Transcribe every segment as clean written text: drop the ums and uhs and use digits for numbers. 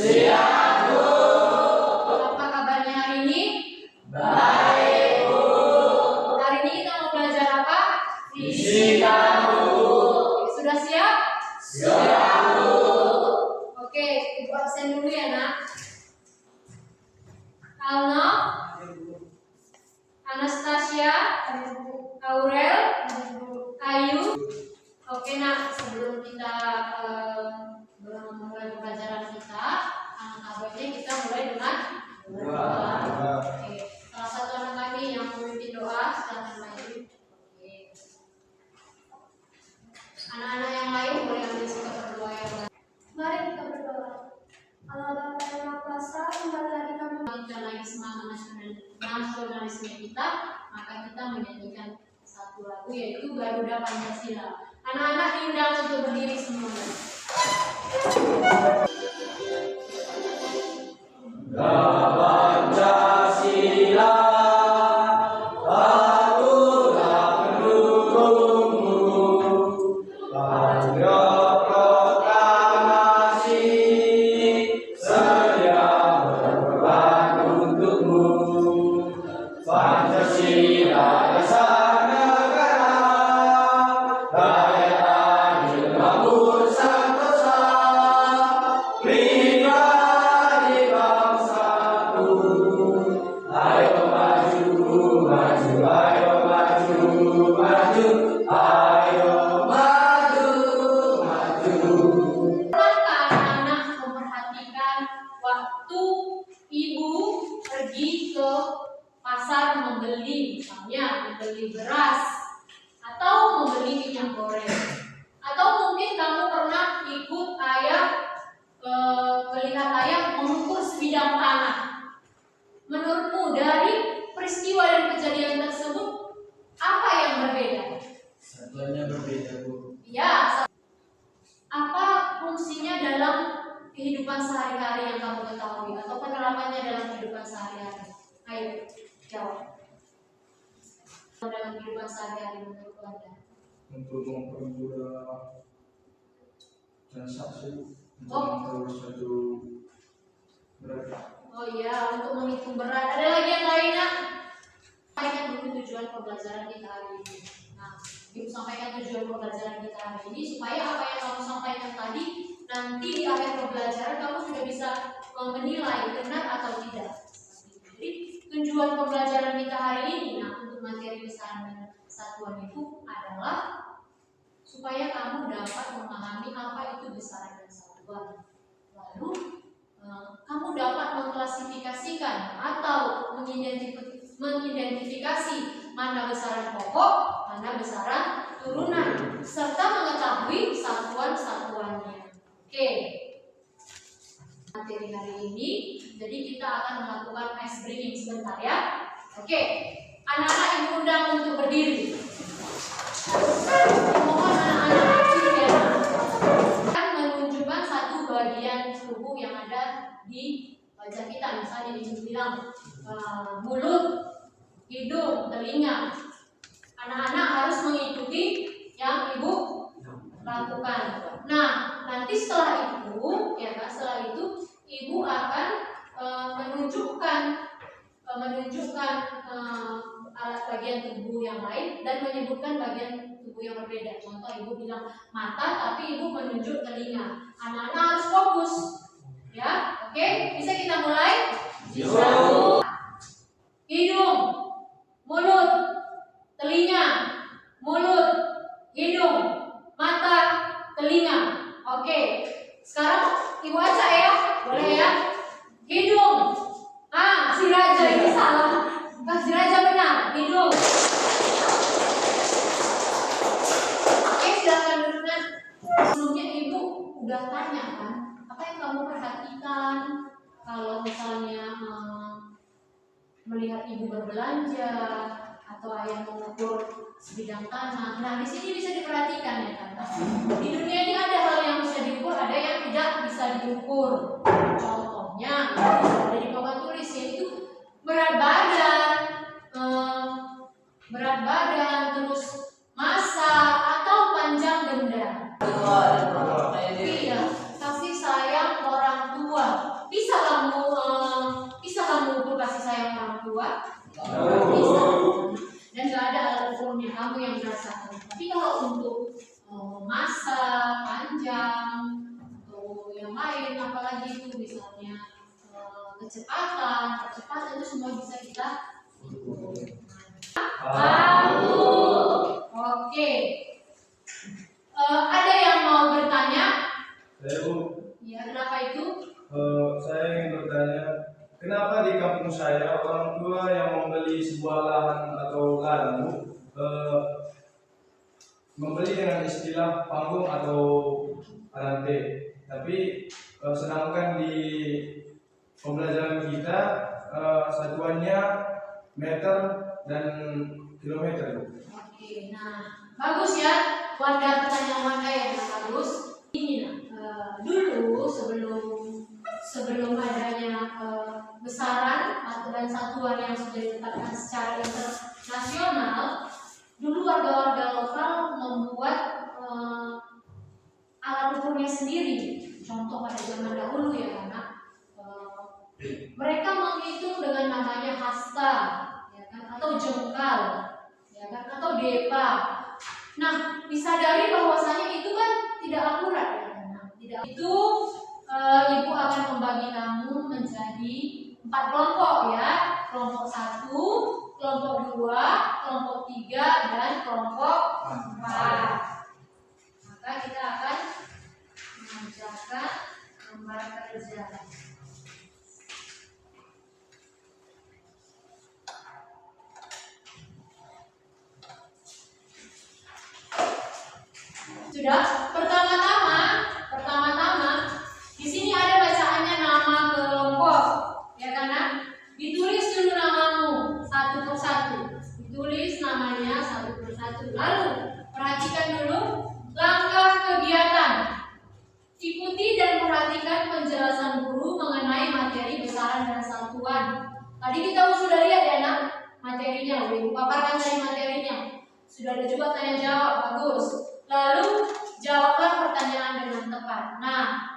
Siap, Bu. Apa kabarnya hari ini? Baik, Bu. Hari ini kita mau belajar apa? Fisika, Bu. Sudah siap? Siap, Bu. Oke, Ibu absen dulu ya, Nak. Alno, Anastasia, Aurel, Ayu. Oke, Nak, sebelum kita mulai pembelajaran kita, kabarnya kita mulai dengan doa. Oke, salah satu anak kami yang memimpin doa silahkan maju. Oke. Anak-anak yang lain boleh ambil sikap berdoa yang lain. Mari kita berdoa. Allah Bapa yang Maha Kuasa, kembali lagi kami Kita lagi semangat nasionalisme kita, maka kita menyanyikan satu lagu yaitu Garuda Pancasila. Anak-anak diundang untuk berdiri semuanya. Pancasila, aturan pendukungmu, bangga proklamasi, sedia berkorban untukmu. Pancasila dasar negara, rakyat adil makmur sentosa, pribadi bangsaku. Ayo maju, maju, ayo maju, maju, ayo maju, maju. Maka anak-anak memperhatikan waktu ibu pergi ke pasar membeli, misalnya membeli beras atau membeli minyak goreng, atau mungkin kamu pernah ikut ayah melihat ayah mengukur sebidang tanah. Menurutmu dari peristiwa dan kejadian tersebut apa yang berbeda? Satuannya berbeda, Bu. Ya, apa fungsinya dalam kehidupan sehari-hari yang kamu ketahui atau penerapannya dalam kehidupan sehari-hari? Ayo, jawab. Dalam kehidupan sehari-hari menurut Anda? Untuk mempermudah transaksi, untuk Oh. memperluas suatu berat. Oh iya, untuk menghitung berat. Ada lagi yang lainnya? Sampaikan dulu tujuan pembelajaran kita hari ini. Nah, Ibu sampaikan tujuan pembelajaran kita hari ini supaya apa yang kamu sampaikan tadi nanti di akhir pembelajaran kamu sudah bisa menilai benar atau tidak. Jadi tujuan pembelajaran kita hari ini, nah untuk materi besaran dan satuan itu adalah supaya kamu dapat memahami apa itu besaran dan satuan. Lalu kamu dapat mengklasifikasikan atau mengidentifikasi mana besaran pokok, mana besaran turunan, serta mengetahui satuan-satuannya. Oke. Materi hari ini, jadi kita akan melakukan ice breaking sebentar ya. Oke. Anak-anak Ibu undang untuk berdiri. Mohon anak-anak berdiri ya. Akan menunjukkan satu bagian tubuh yang ada di wajah kita. Misalnya Ibu bilang mulut, hidung, telinga. Anak-anak harus mengikuti yang Ibu lakukan. Nah, nanti setelah itu, ya kan, setelah itu Ibu akan menunjukkan alat bagian tubuh yang lain dan menyebutkan bagian tubuh yang berbeda. Contoh Ibu bilang mata, tapi Ibu menunjuk telinga. Anak-anak harus fokus, ya. Oke, bisa kita mulai? Bisa. Hidung, mulut, telinga, mulut, hidung, mata, telinga. Oke, sekarang Ibu acak ya, boleh ya? Hidung. Si Raja ini salah. Si Raja benar. Hidung. Oke, silakan duduk. Sebelumnya Ibu udah tanya kan, apa yang kamu perhatikan kalau misalnya melihat Ibu berbelanja atau ayah mengukur sebidang tanah. Nah, di sini bisa diperhatikan ya kan. Di dunia ini ada hal yang bisa diukur, ada yang tidak bisa diukur. Contohnya, ada di papan tulis yaitu berat badan, terus massa atau panjang denda. Iya, kasih sayang orang tua. untuk masa panjang atau yang lain, apalagi itu misalnya percepatan itu semua bisa kita ukur. Tahu. Oke. Ada yang mau bertanya? Saya Bu, Ya, kenapa itu? saya ingin bertanya, kenapa di kampung saya orang tua yang membeli sebuah lahan atau ladang Bu, membeli dengan istilah panggung atau rantai, tapi sedangkan di pembelajaran kita satuannya meter dan kilometer Bu. Oke, nah bagus ya, Wanda, pertanyaan Wanda yang bagus. Ini dulu sebelum adanya besaran dan satuan yang sudah ditetapkan secara internasional, dulu warga-warga lokal membuat alat ukurnya sendiri. Contoh pada zaman dahulu ya, karena mereka menghitung dengan namanya hasta, ya kan, atau jengkal, ya kan, atau depa. Nah, disadari bahwasanya itu kan tidak akurat ya. Nah, tidak itu ibu akan membagi kamu menjadi 4 kelompok ya. Kelompok 1, kelompok 2, kelompok 3, dan kelompok 4. Maka kita akan mengerjakan gambar kerja. Sudah? Pertama-tama di sini ada bacaannya nama kelompok, ya kan? Ditulis dulu namamu satu persatu. Ditulis namanya satu persatu. Lalu perhatikan dulu langkah kegiatan. Ikuti dan perhatikan penjelasan guru mengenai materi besaran dan satuan. Tadi kita sudah lihat ya nak materinya, udah ibu paparkan tadi materinya. Sudah ada juga tanya jawab, bagus. Lalu jawablah pertanyaan dengan tepat. Nah,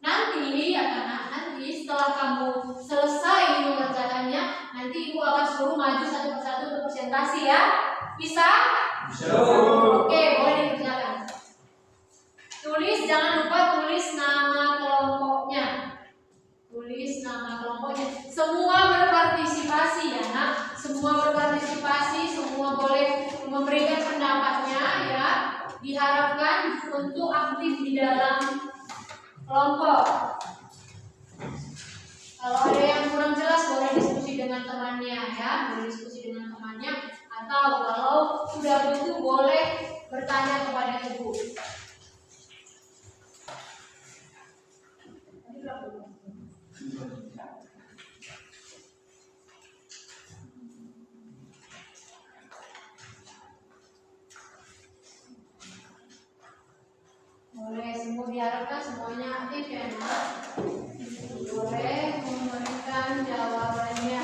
nanti setelah kamu selesai mengerjakannya, nanti ibu akan suruh maju satu persatu untuk presentasi ya. Bisa? Bisa. Oke, boleh dikerjakan. Tulis, jangan lupa tulis nama kelompoknya. Tulis nama kelompoknya. Semua berpartisipasi ya nak. Semua berpartisipasi, semua boleh memberikan pendapatnya ya. Diharapkan untuk aktif di dalam kelompok. Kalau ada yang kurang jelas boleh diskusi dengan temannya ya, boleh diskusi dengan temannya, atau kalau sudah butuh boleh bertanya kepada ibu. Boleh, semua diharapkan semuanya aktif ya nak. Boleh memberikan jawabannya.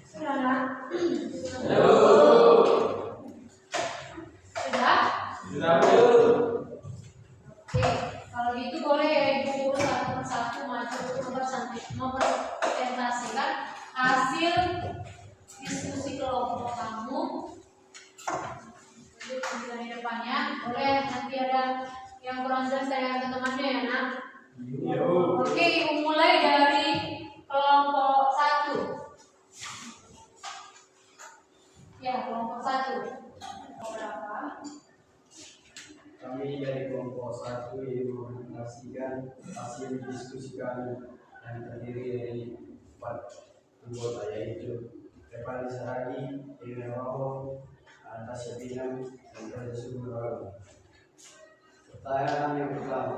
Sudah? Oke, kalau gitu boleh ya Ibu satu persatu maju mempresentasikan hasil diskusi kelompok kamu. Untuk di depannya, boleh nanti ada yang kurang jelas saya ke temannya ya nak. Oke, Ibu mulai dari kelompok 1. Ya, kelompok 1. Berapa? Kami dari kelompok 1 ingin menginformasikan hasil diskusi kami yang terdiri dari 4 anggota, yaitu Evan Saragi, Irene Waho, Anastasia Pinang, dan Raja Suguraga. Pertanyaan yang pertama,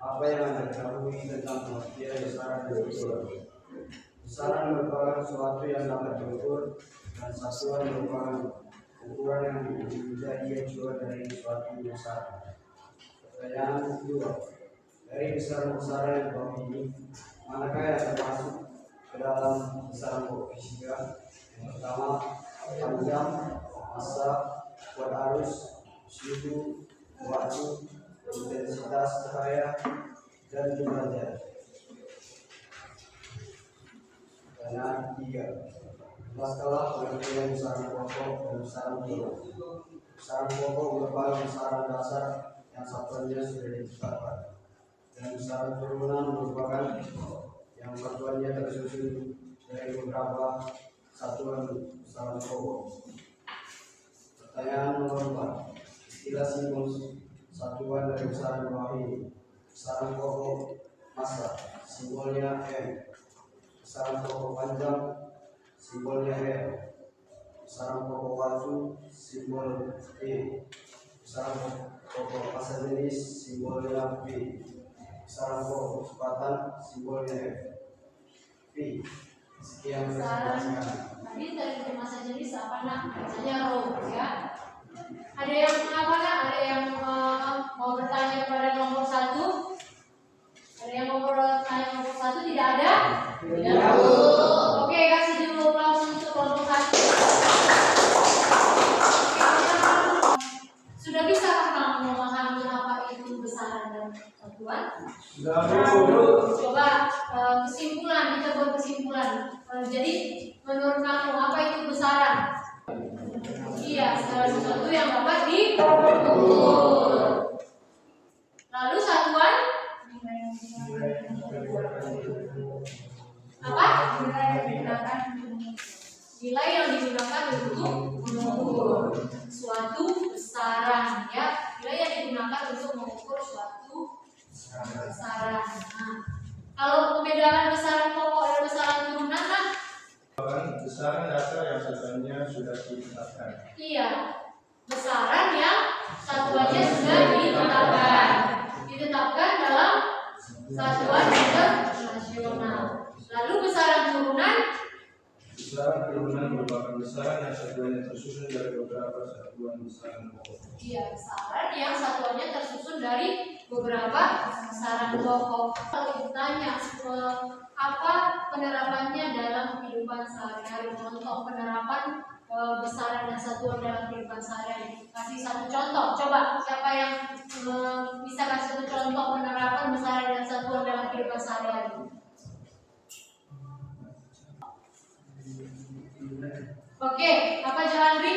apa yang Anda ketahui tentang pengertian besaran dan ukuran? Besaran merupakan sesuatu yang dapat diukur, dan satuan merupakan ukuran yang menjadi acuan dari suatu besaran. Pertanyaan kedua, dari besaran-besaran yang bawah ini, manakah yang termasuk ke dalam besaran pokok fisika? Yang pertama, panjang, massa, kuat arus, suhu, waktu, intensitas cahaya, dan jumlah zat. Pertanyaan ketiga, jelaskanlah pengertian besaran pokok dan besaran turunan. Besaran pokok merupakan besaran dasar yang satuannya sudah ditetapkan, dan besaran turunan merupakan yang satuannya tersusun dari beberapa satuan besaran pokok. Pertanyaan nomor 4, istilah simbol satuan dari besaran bawah ini. Besaran pokok massa, simbolnya M. Besaran pokok panjang, simbolnya R. Besaran pokok waktu, simbol E. Besaran pokok massa jenis, simbolnya P. Besaran pokok kecepatan, simbolnya F. P. Sekian Besaran tadi dari masa jenis apa nak? Misalnya row ya. Ada yang apa nak? Ada yang mau bertanya pada nomor 1? Ada yang mau bertanya nomor 1? Tidak ada? Tidak ada. Oke, kasih dulu aplaus untuk kelompok 1. Sudah bisa kamu memahami apa itu besaran dan satuan? Sudah. Coba kesimpulan, kita buat kesimpulan. Jadi menurut kamu apa itu besaran? Iya, segala sesuatu yang dapat diukur. Lalu satuan? Apa? Nilai yang digunakan untuk mengukur suatu besaran, ya. Nilai yang digunakan untuk mengukur suatu besaran. Nah, kalau pembedahan besaran pokok dan besaran turunan, nah, besaran dasar yang satuannya sudah ditetapkan. iya, besaran yang satuannya sudah ditetapkan. Ditetapkan dalam satuan internasional. Lalu besaran turunan? Besaran turunan merupakan besaran yang satuannya tersusun dari beberapa satuan besaran pokok. Iya, besaran yang satuannya tersusun dari beberapa besaran pokok. Kalau ditanya apa penerapannya dalam kehidupan sehari-hari, contoh penerapan besaran dan satuan dalam kehidupan sehari-hari. Kasih satu contoh, coba siapa yang bisa kasih satu contoh penerapan besaran dan satuan dalam kehidupan sehari-hari? Oke, apa Jalandri?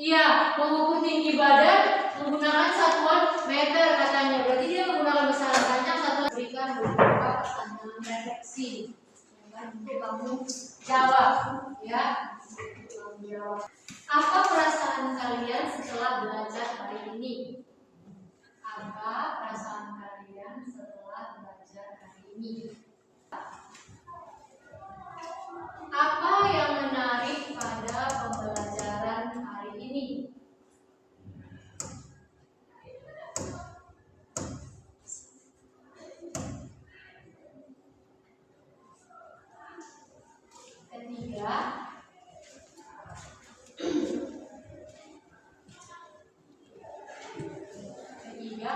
Iya, mengukur tinggi badan menggunakan satuan meter katanya. Berarti dia menggunakan besaran panjang satuan. Berikan beberapa pertanyaan refleksi untuk kamu jawab, ya. Apa perasaan kalian setelah belajar hari ini? Apa perasaan kalian setelah belajar hari ini? Apa yang menarik pada pembelajaran hari ini? Ketiga,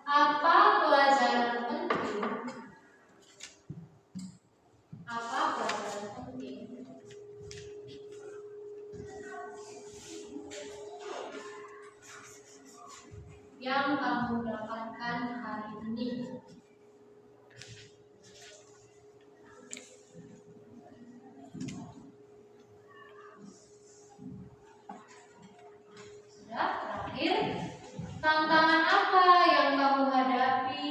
apa pelajaran penting? Apa pelajaran penting yang kamu dapatkan hari ini? Sudah, terakhir, tantangan apa yang kamu hadapi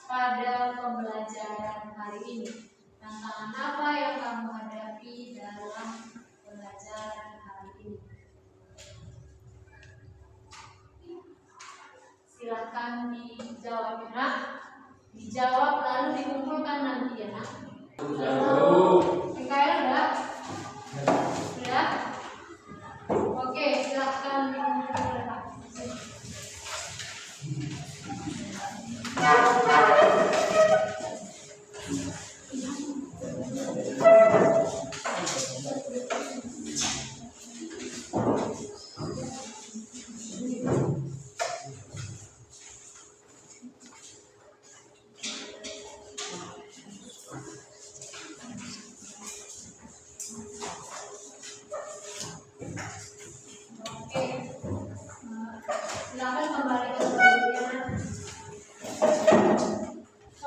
pada pembelajaran hari ini? Tantangan apa yang kamu hadapi dalam pembelajaran hari ini? Silakan dijawab, ya. Dijawab lalu dikumpulkan nanti ya. PKL udah? Udah? Oke, silahkan dikumpulkan. Oke, silakan kembali ke sebelumnya.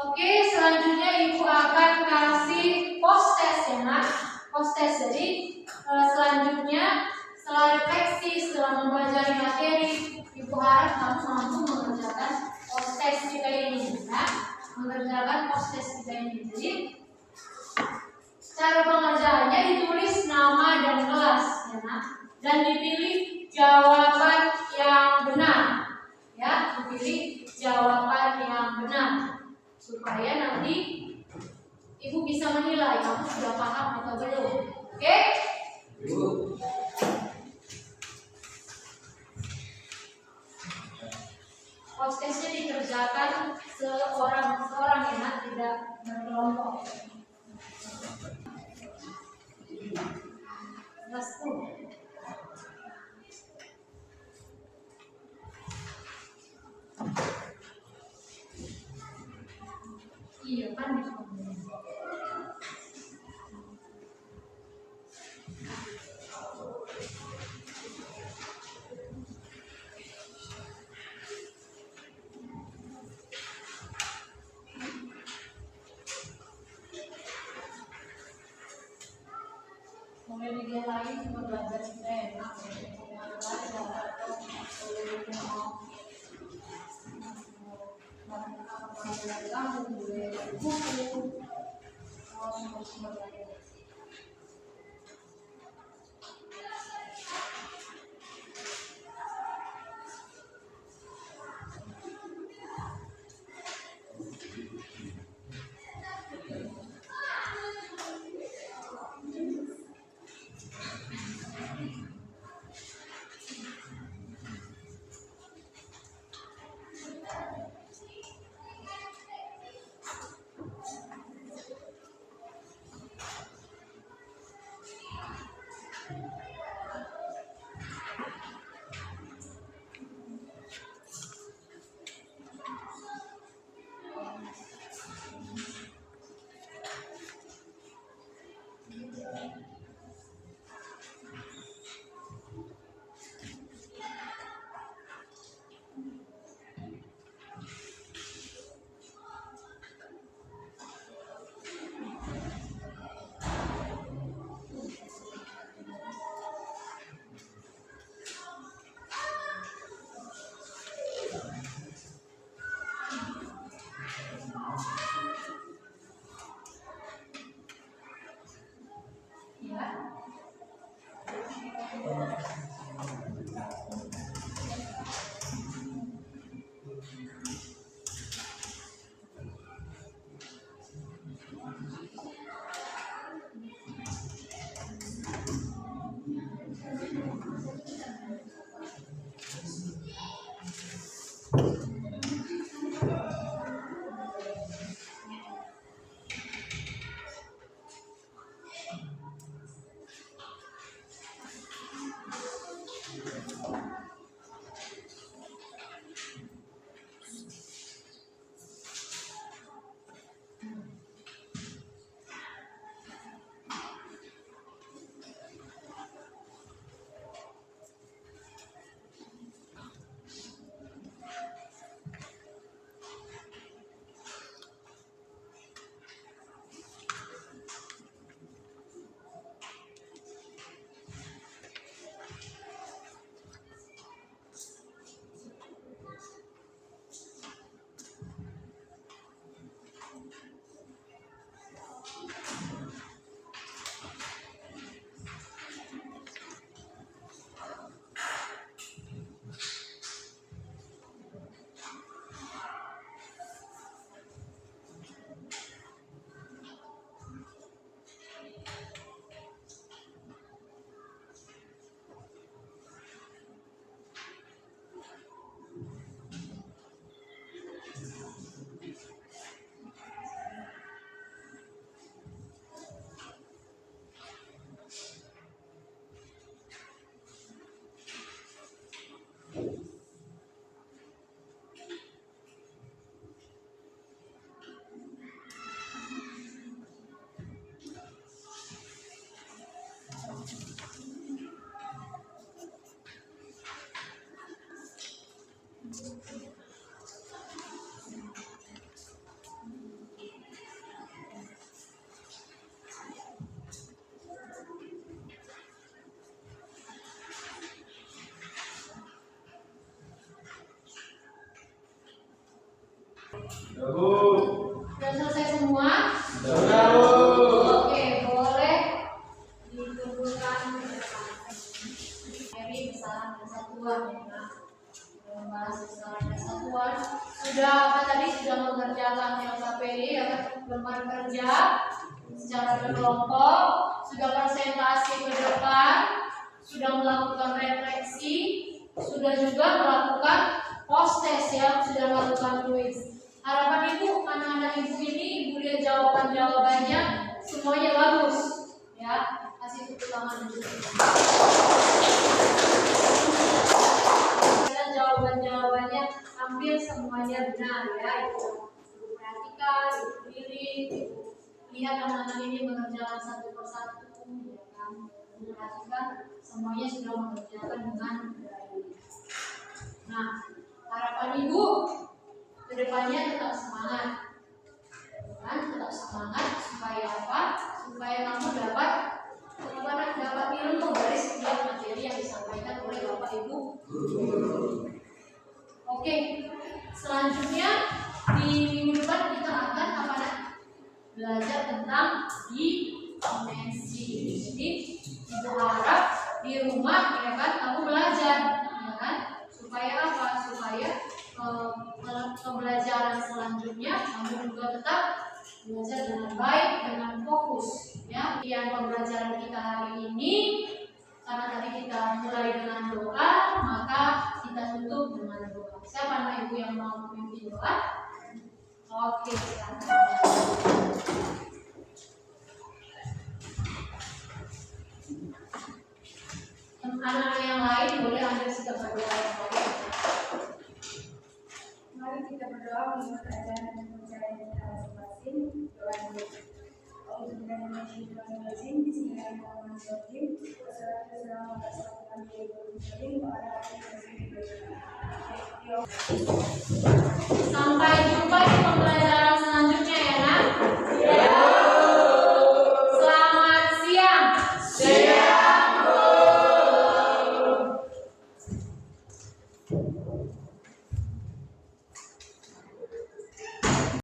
Oke, selanjutnya Ibu akan kasih post test ya nak. Post test, jadi selanjutnya setelah refleksi, setelah mempelajari materi, Ibu harap kamu mampu mengerjakan post test kita ini ya. Mengerjakan post test kita ini. Jadi cara pengerjaannya ditulis nama dan kelas ya nak. Dan dipilih jawaban yang benar ya, dipilih jawaban yang benar supaya nanti Ibu bisa menilai kamu sudah paham atau belum. Oke? Post testnya dikerjakan seorang ya, tidak berkelompok. Kelas 10. Iya kan? Mulai media lain cuma belajar kita enak Sudah Bu. Sudah selesai semua? Sudah Bu. Oke, boleh dikumpulkan ke depan. Mary besaran kesatuan ya. Membahas besaran kesatuan. Sudah apa tadi? Sudah mengerjakan LKPD ya kan? Lembar kerja secara berkelompok. Sudah presentasi ke depan. Sudah melakukan refleksi. Sudah juga melakukan post test ya. Sudah melakukan quiz. Harapan ibu, anak-anak ibu ini, ibu lihat jawaban-jawabannya semuanya bagus, ya. Kasih tepuk tangan dulu. Karena jawaban-jawabannya hampir semuanya benar, ya. Ibu perhatikan, ibu diri, lihat anak-anak ini mengerjakan satu persatu, ya kan. Ibu perhatikan, semuanya sudah mengerjakan dengan baik. Nah, harapan ibu kedepannya tetap semangat, kan? Tetap semangat supaya apa? Supaya kamu dapat ilmu dari setiap materi yang disampaikan oleh Bapak Ibu. Oke, selanjutnya di minggu depan kita akan apa? Belajar tentang dimensi. Jadi ibu harap di rumah ya kan kamu belajar, ya kan? Supaya apa? Supaya pembelajaran selanjutnya kamu juga tetap belajar dengan baik, dengan fokus ya. Yang pembelajaran kita hari ini karena tadi kita mulai dengan doa, maka kita tutup dengan doa. Siapa anak ibu yang mau memimpin doa? Oke, silakan. Anak yang lain boleh ambil sikap berdoa yang baik. Mari kita berdoa menurut keadaan dan kepercayaan kita masing-masing. Doa dulu. Bismillahirrahmanirrahim. Bismillahirrahmanirrahim. Wassalamualaikum warahmatullahi wabarakatuh. Sampai jumpa di pembelajaran